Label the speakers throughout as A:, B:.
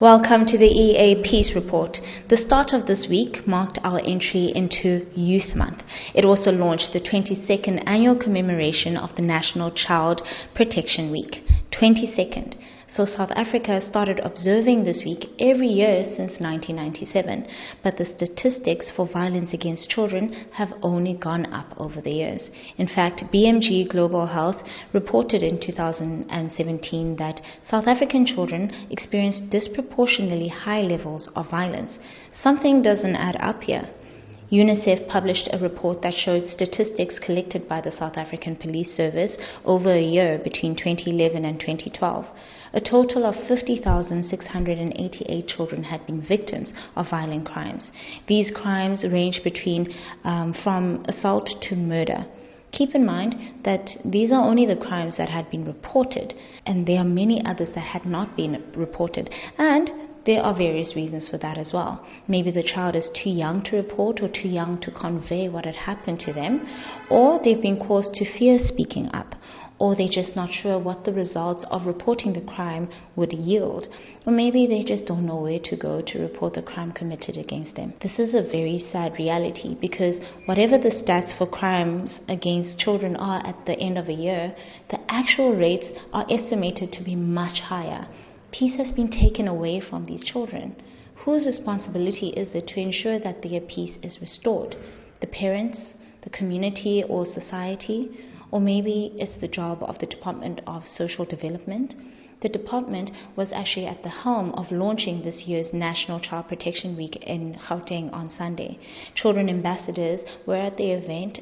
A: Welcome to the EA Peace Report. The start of this week marked our entry into Youth Month. It also launched the 22nd annual commemoration of the National Child Protection Week. 22nd. So South Africa started observing this week every year since 1997, but the statistics for violence against children have only gone up over the years. In fact, BMG Global Health reported in 2017 that South African children experienced disproportionately high levels of violence. Something doesn't add up here. UNICEF published a report that showed statistics collected by the South African Police Service over a year between 2011 and 2012. A total of 50,688 children had been victims of violent crimes. These crimes range between from assault to murder. Keep in mind that these are only the crimes that had been reported, and there are many others that had not been reported, and there are various reasons for that as well. Maybe the child is too young to report or too young to convey what had happened to them, or they've been caused to fear speaking up, or they're just not sure what the results of reporting the crime would yield, or maybe they just don't know where to go to report the crime committed against them. This is a very sad reality because whatever the stats for crimes against children are at the end of a year, the actual rates are estimated to be much higher. Peace has been taken away from these children. Whose responsibility is it to ensure that their peace is restored? The parents, the community or society? Or maybe it's the job of the Department of Social Development? The department was actually at the helm of launching this year's National Child Protection Week in Gauteng on Sunday. Children ambassadors were at the event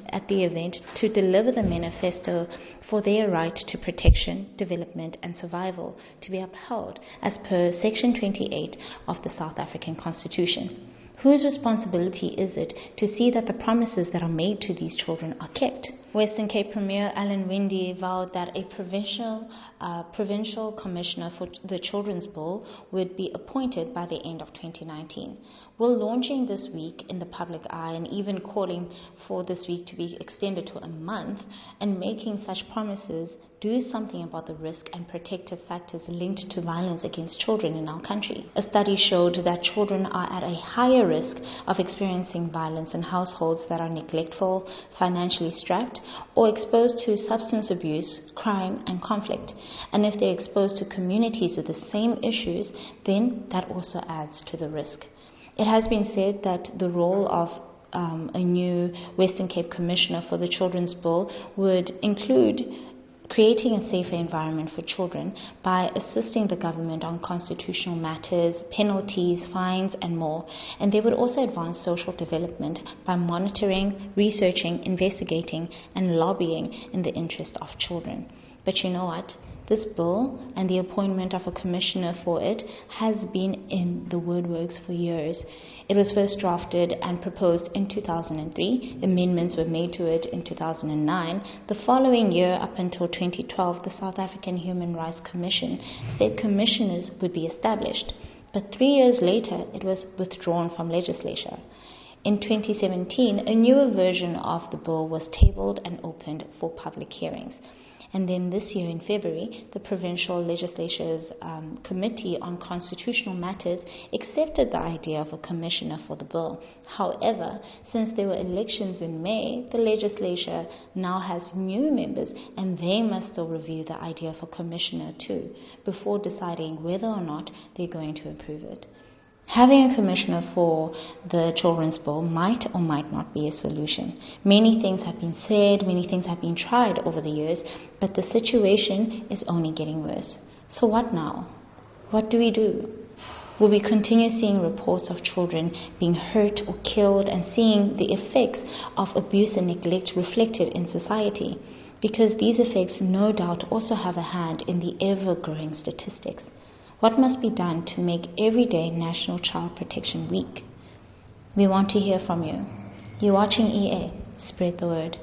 A: to deliver the manifesto for their right to protection, development and survival to be upheld as per Section 28 of the South African Constitution. Whose responsibility is it to see that the promises that are made to these children are kept? Western Cape Premier Alan Winde vowed that a provincial commissioner for the Children's Bill would be appointed by the end of 2019. Will launching this week in the public eye and even calling for this week to be extended to a month and making such promises do something about the risk and protective factors linked to violence against children in our country? A study showed that children are at a higher risk of experiencing violence in households that are neglectful, financially strapped, or exposed to substance abuse, crime, and conflict. And if they're exposed to communities with the same issues, then that also adds to the risk. It has been said that the role of a new Western Cape Commissioner for the Children's Bill would include creating a safer environment for children by assisting the government on constitutional matters, penalties, fines, and more. And they would also advance social development by monitoring, researching, investigating, and lobbying in the interest of children. But you know what? This bill and the appointment of a commissioner for it has been in the woodworks for years. It was first drafted and proposed in 2003. Amendments were made to it in 2009. The following year, up until 2012, the South African Human Rights Commission said commissioners would be established. But 3 years later, it was withdrawn from legislature. In 2017, a newer version of the bill was tabled and opened for public hearings. And then this year in February, the Provincial Legislature's Committee on Constitutional Matters accepted the idea of a commissioner for the bill. However, since there were elections in May, the legislature now has new members and they must still review the idea of a commissioner too before deciding whether or not they're going to approve it. Having a commissioner for the Children's Bill might or might not be a solution. Many things have been said, many things have been tried over the years, but the situation is only getting worse. So what now? What do we do? Will we continue seeing reports of children being hurt or killed and seeing the effects of abuse and neglect reflected in society? Because these effects no doubt also have a hand in the ever-growing statistics. What must be done to make every day National Child Protection Week? We want to hear from you. You're watching EA. Spread the word.